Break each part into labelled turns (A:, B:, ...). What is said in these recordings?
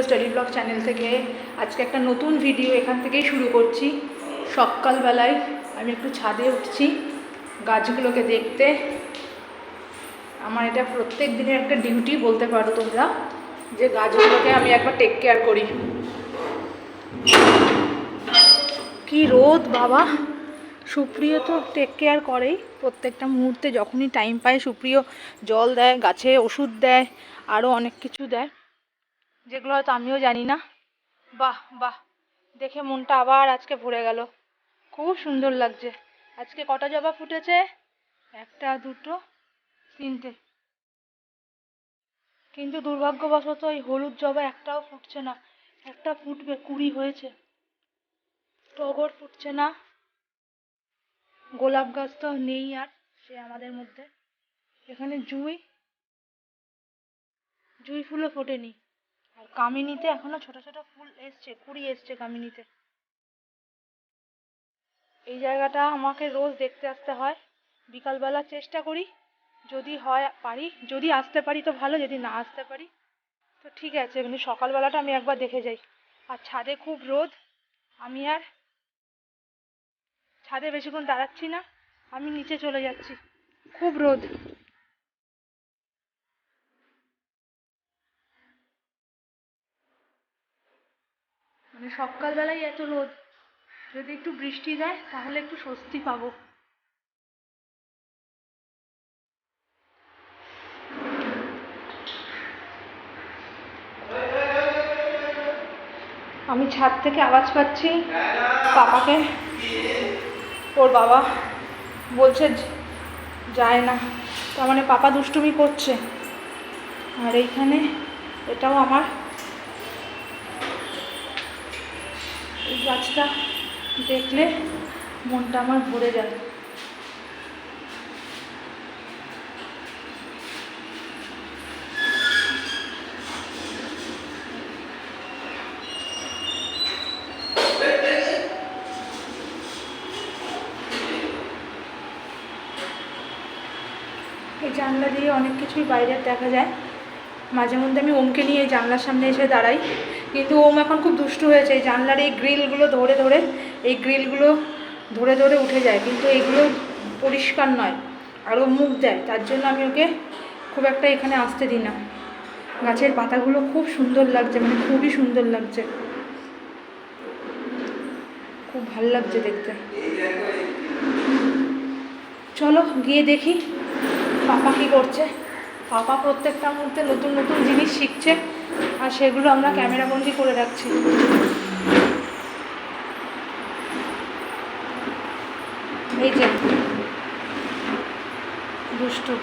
A: Study blog channel থেকে আজকে একটা নতুন ভিডিও এখান থেকেই শুরু করছি। সকালবেলায় আমি একটু ছাদে উঠছি গাছগুলোকে দেখতে। আমার এটা প্রত্যেক দিনের একটা ডিউটি বলতে পারো তোমরা, যে গাছগুলোকে আমি একবার টেক কেয়ার করি। কি রোদ বাবা! সুপ্রিয় তো টেক কেয়ার করেই প্রত্যেকটা মুহূর্তে, যখনই টাইম পায় সুপ্রিয় জল দেয়, গাছে ওষুধ দেয়, আরও অনেক কিছু দেয় যেগুলো হয়তো আমিও জানি না। বাহ বাহ, দেখে মনটা আবার আজকে ভরে গেল। খুব সুন্দর লাগছে। আজকে কটা জবা ফুটেছে? একটা, দুটো, তিনটে। কিন্তু দুর্ভাগ্যবশত এই হলুদ জবা একটাও ফুটছে না। একটা ফুটবে, 20 হয়েছে। টগর ফুটছে না। গোলাপ গাছ তো নেই আর, সে আমাদের মধ্যে। এখানে জুঁই ফুলও ফোটেনি। আর কামিনীতে এখনো ছোট ছোট ফুল এসছে, কুড়ি এসছে কামিনীতে। এই জায়গাটা আমাকে রোজ দেখতে আসতে হয়। বিকালবেলা চেষ্টা করি, যদি হয় পারি, যদি আসতে পারি তো ভালো, যদি না আসতে পারি তো ঠিক আছে, কিন্তু সকালবেলাটা আমি একবার দেখে যাই। আর ছাদে খুব রোদ, আমি আর ছাদে বেশিক্ষণ দাঁড়াচ্ছি না, আমি নিচে চলে যাচ্ছি। খুব রোদ। মানে সকালবেলায় এত রোদ, যদি একটু বৃষ্টি দেয় তাহলে একটু স্বস্তি পাবো। আমি ছাদ থেকে আওয়াজ পাচ্ছি পাপাকে। ওর বাবা বলছে যায় না, তার মানে পাপা দুষ্টুমি করছে। আর এইখানে এটাও আমার, এই গাছটা দেখলে মনটা আমার ভরে যায়। এই জানলা দিয়ে অনেক কিছুই বাইরের দেখা যায়। মাঝে মধ্যে আমি ওমকে নিয়ে এই জানলার সামনে এসে দাঁড়াই, কিন্তু ওম এখন খুব দুষ্টু হয়েছে। এই জানলার এই গ্রিলগুলো ধরে ধরে উঠে যায়, কিন্তু এগুলো পরিষ্কার নয়, আরও মুখ দেয়। তার জন্য আমি ওকে খুব একটা এখানে আসতে দিই না। গাছের পাতাগুলো খুব সুন্দর লাগছে, মানে খুবই সুন্দর লাগছে, খুব ভালো লাগছে দেখতে। চলো গিয়ে দেখি পাপা কী করছে। পাপা প্রত্যেকটা মুহূর্তে নতুন নতুন জিনিস শিখছে, আর সেগুলো আমরা ক্যামেরাবন্দি করে রাখছি। এই যে দুষ্টু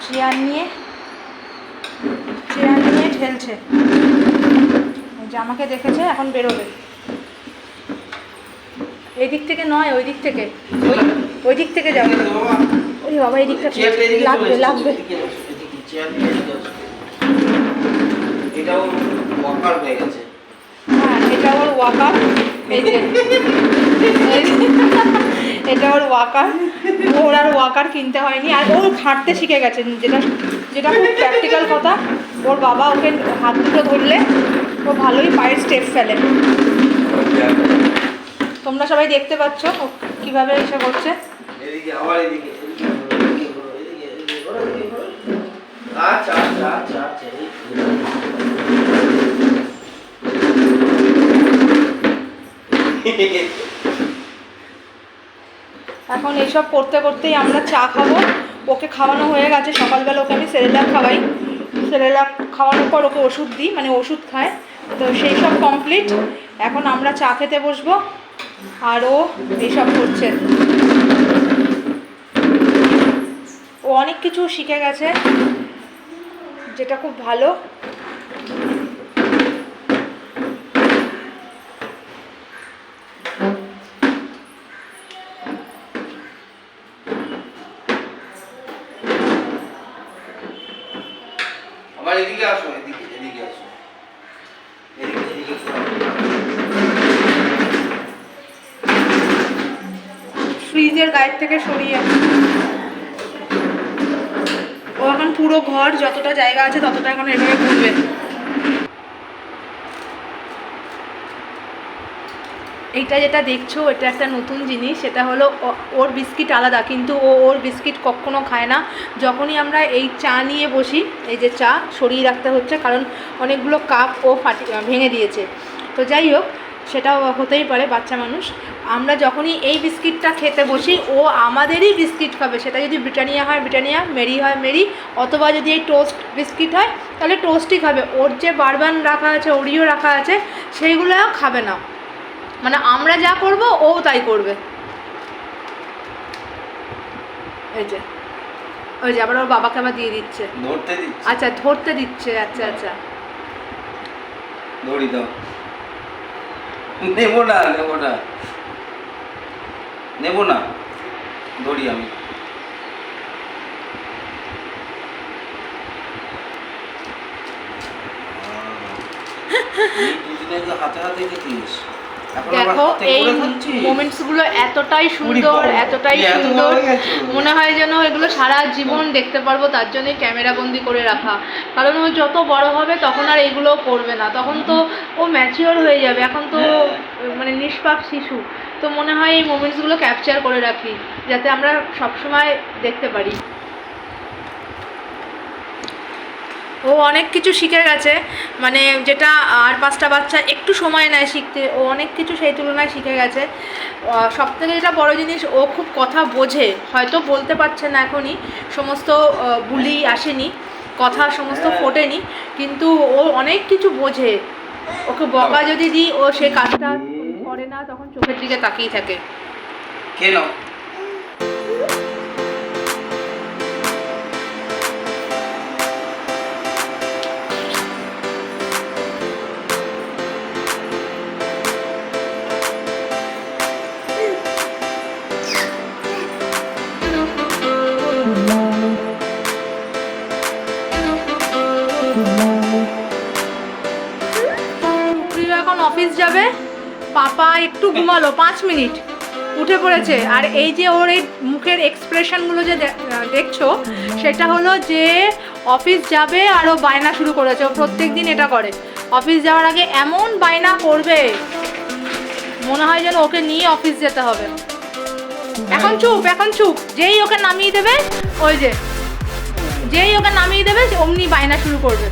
A: চেয়ার নিয়ে ঠেলছে, যে আমাকে দেখেছে এখন বেরোবে। এই দিক থেকে নয়, ওই দিক থেকে, ওই দিক থেকে যাবে। ওই বাবা, এই দিকটা লাগবে। হ্যাঁ, এটা ওর ওয়াকার। এই যে এটা ওর ওয়াকার। ওর আর ওয়াকার কিনতে হয়নি, আর ও হাঁটতে শিখে গেছে, যেটা খুব প্র্যাকটিক্যাল কথা। ওর বাবা ওকে হাত দুটো ধরলে ও ভালোই পায়ের স্টেপ ফেলে। তোমরা সবাই দেখতে পাচ্ছ ও কীভাবে এসে করছে। এখন এইসব করতে করতেই আমরা চা খাবো। ওকে খাওয়ানো হয়ে গেছে, সকালবেলা ওকে আমি সেরেলাক খাওয়াই। সেরেলাক খাওয়ানোর পর ওকে ওষুধ দিই, মানে ওষুধ খায়, তো সেই সব কমপ্লিট। এখন আমরা চা খেতে বসবো, আর ও এইসব করছে। ও অনেক কিছু শিখে গেছে, যেটা খুব ভালো।
B: এদিকে আসো, এদিকে আসো,
A: ফ্রিজের গায়ের থেকে সরিয়ে। ও এখন পুরো ঘর যতটা জায়গা আছে ততটা এখন এভাবে ঘুরবে। এইটা যেটা দেখছো এটা একটা নতুন জিনিস, সেটা হলো ওর বিস্কিট আলাদা, কিন্তু ওর বিস্কিট কখনো খায় না। যখনই আমরা এই চা নিয়ে বসি, এই যে চা সরিয়ে রাখতে হচ্ছে কারণ অনেকগুলো কাপ ও ভেঙে দিয়েছে। তো যাই হোক, সেটাও হতেই পারে, বাচ্চা মানুষ। আমরা যখনই এই বিস্কিটটা খেতে বসি ও আমাদেরই বিস্কিট খাবে, সেটা যদি ব্রিটানিয়া হয় ব্রিটানিয়া, মেরি হয় মেরি, অথবা যদি এই টোস্ট বিস্কিট হয় তাহলে টোস্টই খাবে। ওর যে বারবান রাখা আছে, ওরিও রাখা আছে, সেইগুলো খাবে না। মানে আমরা যা করব ও তাই করবে। এই যে ওই যে আবার ওর বাবাকে আবার দিয়ে দিচ্ছে,
B: ধরতে দিচ্ছে।
A: আচ্ছা ধরতে দিচ্ছে, আচ্ছা আচ্ছা।
B: দড়ি দাও। নেবো না নেবো না নেবো না দড়ি আমি। হাতে হাতে খেতিস।
A: দেখো এই মোমেন্টসগুলো এতটাই সুন্দর, এতটাই সুন্দর, মনে হয় যেন এগুলো সারা জীবন দেখতে পারবো। তার জন্যই ক্যামেরা বন্দি করে রাখা, কারণ ও যত বড় হবে তখন আর এগুলো করবে না, তখন তো ও ম্যাচিওর হয়ে যাবে। এখন তো মানে নিষ্পাপ শিশু, তো মনে হয় এই মোমেন্টসগুলো ক্যাপচার করে রাখি যাতে আমরা সবসময় দেখতে পারি। ও অনেক কিছু শিখে গেছে, মানে যেটা আর 5টা বাচ্চা একটু সময় নেয় শিখতে, ও অনেক কিছু সেই তুলনায় শিখে গেছে। সবথেকে যেটা বড় জিনিস, ও খুব কথা বোঝে, হয়তো বলতে পারছে না এখনই, সমস্ত বুলি আসেনি, কথা সমস্ত ফোটেনি, কিন্তু ও অনেক কিছু বোঝে। ওকে বকা যদি দিই ও সে কাজটা করে না, তখন চোখের দিকে তাকিয়ে থাকে।
B: কেন
A: এখন অফিস যাবে, পাপা একটু ঘুমালো 5 মিনিট, উঠে পড়েছে। আর এই যে ওর এই মুখের এক্সপ্রেশনগুলো যে দেখছো, সেটা হলো যে অফিস যাবে আর ও বায়না শুরু করেছে। ও প্রত্যেক দিন এটা করে, অফিস যাওয়ার আগে এমন বায়না করবে মনে হয় যেন ওকে নিয়ে অফিস যেতে হবে। এখন চুপ, এখন চুপ, যেই ওকে নামিয়ে দেবে, ওই যে যেই ওকে নামিয়ে দেবে অমনি বায়না শুরু করবে।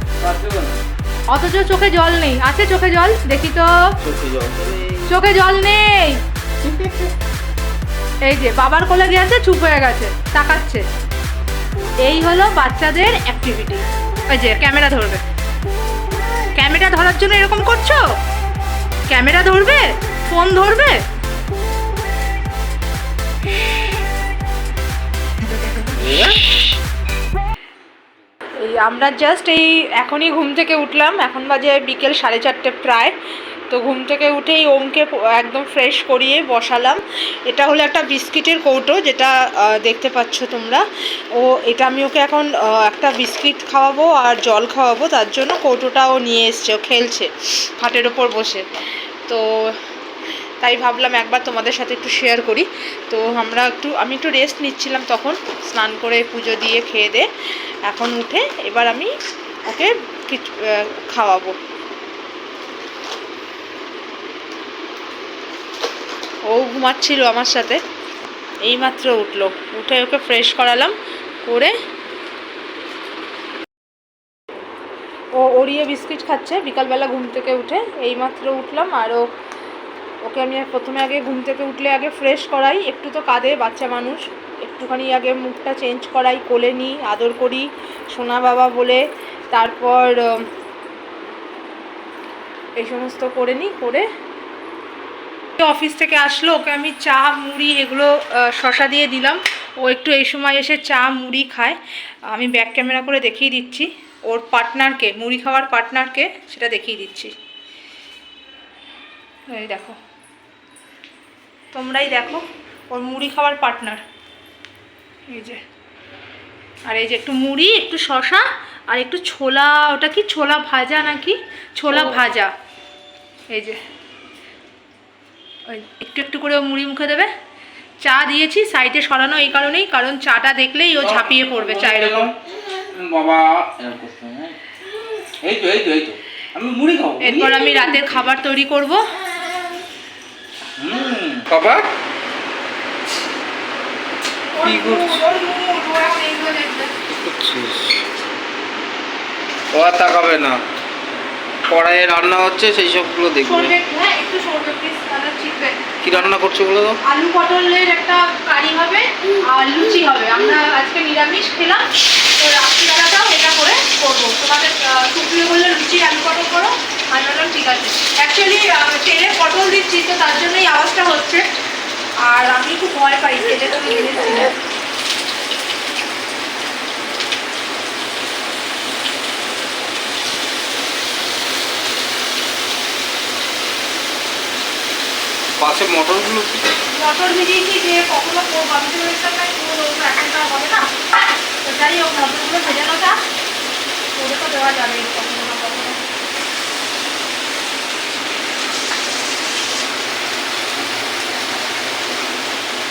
A: অথচ চোখে জল নেই, আছে চোখে জল? দেখি তো, চোখে জল নেই। এই যে বাবার কোলে গিয়েছে, চুপ হয়ে গেছে, তাকাচ্ছে। এই হলো বাচ্চাদের অ্যাক্টিভিটি। ওই যে ক্যামেরা ধরবে, ক্যামেরা ধরার জন্য এরকম করছো? ক্যামেরা ধরবে, ফোন ধরবে। এই আমরা জাস্ট এখনই ঘুম থেকে উঠলাম, এখন বাজে বিকেল 4:30 প্রায়। তো ঘুম থেকে উঠেই ওমকে একদম ফ্রেশ করিয়ে বসালাম। এটা হলো একটা বিস্কিটের কৌটো, যেটা দেখতে পাচ্ছ তোমরা। এটা আমি ওকে এখন একটা বিস্কিট খাওয়াবো আর জল খাওয়াবো, তার জন্য কৌটোটাও নিয়ে এসছে, ও খেলছে খাটের ওপর বসে। তো তাই ভাবলাম একবার তোমাদের সাথে একটু শেয়ার করি। তো আমি একটু রেস্ট নিচ্ছিলাম, তখন স্নান করে পুজো দিয়ে খেয়ে দে এখন উঠে এবার আমি ওকে কিছু খাওয়াবো। ও ঘুমাচ্ছিল আমার সাথে, এইমাত্র উঠলো, উঠে ওকে ফ্রেশ করালাম, করে ও ওরিও বিস্কিট খাচ্ছে বিকালবেলা ঘুম থেকে উঠে। এইমাত্র উঠলাম, আর ওকে আমি প্রথমে আগে ঘুম থেকে উঠলে আগে ফ্রেশ করাই, একটু তো কাঁদে বাচ্চা মানুষ, একটুখানি আগে মুখটা চেঞ্জ করাই, কোলে নিই, আদর করি সোনা বাবা বলে, তারপর এই সমস্ত করে নিই। করে অফিস থেকে আসলো, ওকে আমি চা মুড়ি এগুলো শশা দিয়ে দিলাম। ও একটু এই সময় এসে চা মুড়ি খায়। আমি ব্যাক ক্যামেরা করে দেখিয়ে দিচ্ছি ওর পার্টনারকে, মুড়ি খাওয়ার পার্টনারকে, সেটা দেখিয়ে দিচ্ছি। এই দেখো, তোমরাই দেখো ওর মুড়ি খাওয়ার পার্টনার, এই যে। আর এই যে একটু মুড়ি, একটু শশা, আর একটু ছোলা, ওটা কি ছোলা ভাজা নাকি, ছোলা ভাজা। এই যে ওই একটু একটু করে ও মুড়ি মুখে দেবে। চা দিয়েছি সাইডে সরানো এই কারণেই, কারণ চাটা দেখলেই ও ঝাঁপিয়ে পড়বে চায়ের ওপর।
B: বাবা এই তো আমি মুড়ি খাবো।
A: এরপর আমি রাতের খাবার তৈরি করব।
B: বাবা
A: ওর
B: কি করছিস?
A: mood, ওর mood, ও এখন এইগুলো দেখবে।
B: ও আর তাকাবে না, কড়াইয়ে রান্না হচ্ছে সেই সবগুলো দেখবে।
A: সরবে একটু, হ্যাঁ একটু সরবে প্লিজ, তাহলে চিপবে।
B: কি রান্না করছো বলো তো?
A: আলু পটলের একটা কারি হবে আর লুচি হবে। আমরা আজকে নিরামিষ খেলাম, তো রাত্রিবেলাটাও এটা করে করবো। তোমাদের সুপ্রিয় বললে লুচি আলু পটল করো, আমি বললাম ঠিক আছে। অ্যাকচুয়ালি তেলে পটল দিচ্ছি তো তার জন্যই আওয়াজটা হচ্ছে, আর আমি খুব ভয় পাই তেলে তো দিয়ে দিচ্ছি না।
B: পাশে মটরগুলো কি?
A: মটর ভিজিয়েছি যে কখনো করবো, আমি তো ওইটা এখন তো হবে না, তো যাই হোক মটরগুলো ভেজানোটা করে তো দেওয়া যাবে কখনো না কখনো।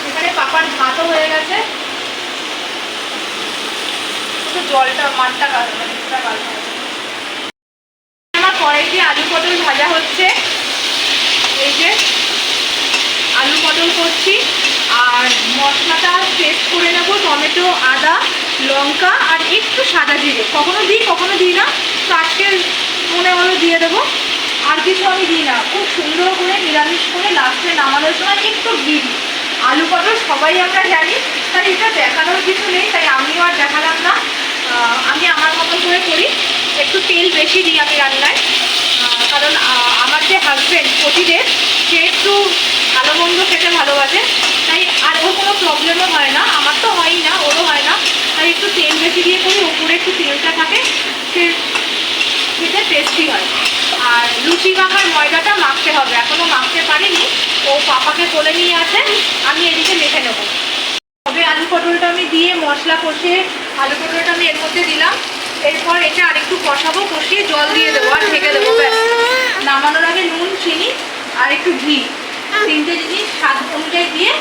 A: এখানে পাপার ভাতও হয়ে গেছে, শুধু জলটা মাঠটা গাল মানে কিছুটা গাল হবে। আমার কড়াইতে আলু পটল ভাজা হচ্ছে, এই যে আলু পটল করছি, আর মশলাটা পেস্ট করে নেবো, টমেটো আদা লঙ্কা আর একটু সাদা জিরে, কখনো দিই না, তো আজকে মনে হলো দিয়ে দেবো। আর কিছু আমি দিই না, খুব সুন্দর করে নিরামিষ করে লাস্টে নামানোর সময় একটু ঘি দিই। আলু পটল সবাই আমরা জানি, তাই এটা দেখানোর কিছু নেই, তাই আমিও আর দেখালাম না। আমি আমার মতো করে করি, একটু তেল বেশি দিই আমি রান্নায়, কারণ আমার যে হাজব্যান্ড পতিদেব সে একটু ভালো মন্দ খেতে ভালোবাসে, তাই আর ওর কোনো প্রবলেমও হয় না, আমার তো হয়ই না, ওরও হয় না, তাই একটু তেল বেশি দিয়ে করি, ওপরে একটু তেলটা থাকে, সে খেতে টেস্টি হয়। আর লুচি মাখার ময়দাটা মাখতে হবে, এখনও মাখতে পারিনি, ও পাপাকে কোলে নিয়ে আছে, আমি এদিকে মেখে নেবো। তবে আলু পটলটা আমি দিয়ে মশলা কষিয়ে আলু পটলটা আমি এর মধ্যে দিলাম, এরপর এটা আরেকটু কষাবো, কষিয়ে জল দিয়ে দেবো আর ঢেকে দেবো, ব্যাস। নামানোর আগে নুন চিনি আর একটু ঘি, তিনটে জিনিস স্বাদ অনুযায়ী দিয়ে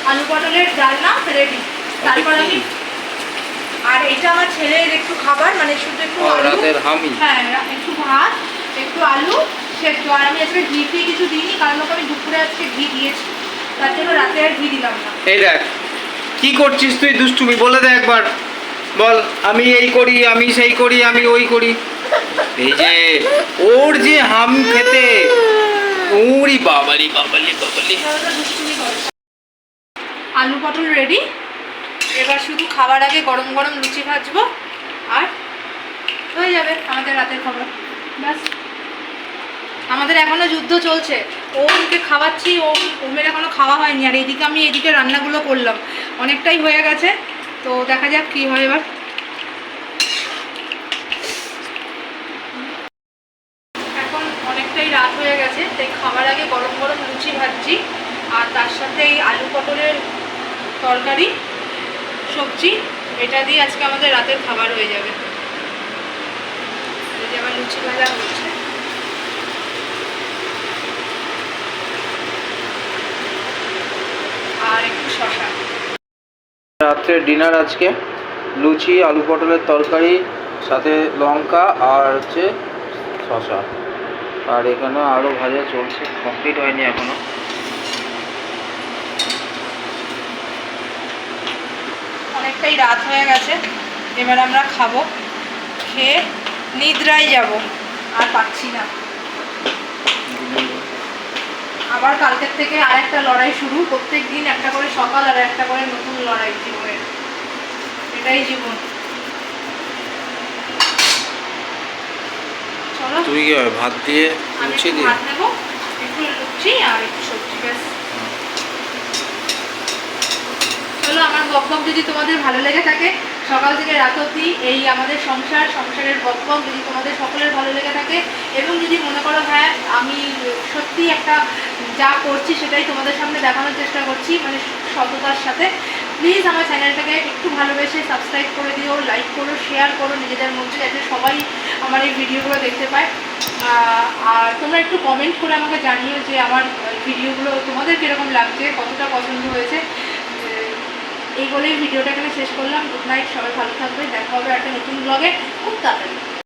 A: আলু পটলের ডালনা রেডি। তারপর আমি আর এটা আমার ছেলের একটু খাবার, মানে শুধু একটু
B: রাতের হামি।
A: হ্যাঁ একটু ভাত একটু আলু সেদ্ধ, আর আমি আজকে ঘি ফি কিছু দিইনি, কারণ ওকে আমি দুপুরে আজকে ঘি দিয়েছি, তার জন্য রাতে আর ঘি দিলাম না।
B: এই দেখ কি করছিস তুই, দুষ্টুমি বলে দে একবার, বল আমি এই করি, আমি সেই করি, আমি ওই করি। এই যে ওর যে হাম খেতে, ওরি বাবালি বাবালি বাবালি।
A: আলু পটল রেডি, এবার শুধু খাবার আগে গরম গরম লুচি ভাজবো আর হয়ে যাবে আমাদের রাতের খাবার, ব্যাস। আমাদের এখনো যুদ্ধ চলছে, ওকে খাওয়াচ্ছি, ওমের এখনো খাওয়া হয়নি, আর এদিকে রান্নাগুলো করলাম, অনেকটাই হয়ে গেছে, তো দেখা যাক কি হয় এবার। এখন অনেকটাই রাত হয়ে গেছে, তাই খাবার আগে গরম গরম লুচি ভাজছি, আর তার সাথে এই আলু পটলের তরকারি সবজি, এটা দিয়ে আজকে আমাদের রাতের খাবার হয়ে যাবে। এই যে আবার লুচি ভাজা হচ্ছে, আর একটু শশা।
B: রাত্রে ডিনার আজকে লুচি আলু পটলের তরকারি, সাথে লঙ্কা আর হচ্ছে শসা, আর এখানে আরও ভাজা চলছে, কমপ্লিট হয়নি এখনো।
A: অনেকটাই রাত হয়ে গেছে, এবার আমরা খাবো, খেয়ে নিদ্রায় যাব, আর পাচ্ছি না। আবার কালকের থেকে আরেকটা লড়াই শুরু, প্রত্যেক দিন একটা করে সকাল আর একটা করে নতুন লড়াই জীবনের, এটাই জীবন। চলো
B: তুই কি ভাত দিয়ে
A: আমি
B: লুচি
A: একটু
B: দিয়ে?
A: ভাত নেবো, একটু লুচি আর একটু সবজি, ব্যাস। চলো, আমার বকবক যদি তোমাদের ভালো লেগে থাকে, সকাল থেকে রাত অবধি এই আমাদের সংসারের বকবক যদি তোমাদের সকলের ভালো লেগে থাকে, এবং যদি মনে করো হ্যাঁ আমি সত্যি একটা যা করছি সেটাই তোমাদের সামনে দেখানোর চেষ্টা করছি, মানে সততার সাথে, প্লিজ আমার চ্যানেলটাকে একটু ভালোবেসে সাবস্ক্রাইব করে দিও, লাইক করো, শেয়ার করো নিজেদের মধ্যে, যাতে সবাই আমার এই ভিডিওগুলো দেখতে পায়। আর তোমরা একটু কমেন্ট করে আমাকে জানিও যে আমার ভিডিওগুলো তোমাদের কীরকম লাগছে, কতটা পছন্দ হয়েছে। এই বলেই ভিডিওটা এখানে শেষ করলাম। গুড নাইট, সবাই ভালো থাকবে, দেখা হবে একটা নতুন ব্লগে খুব তাড়াতাড়ি।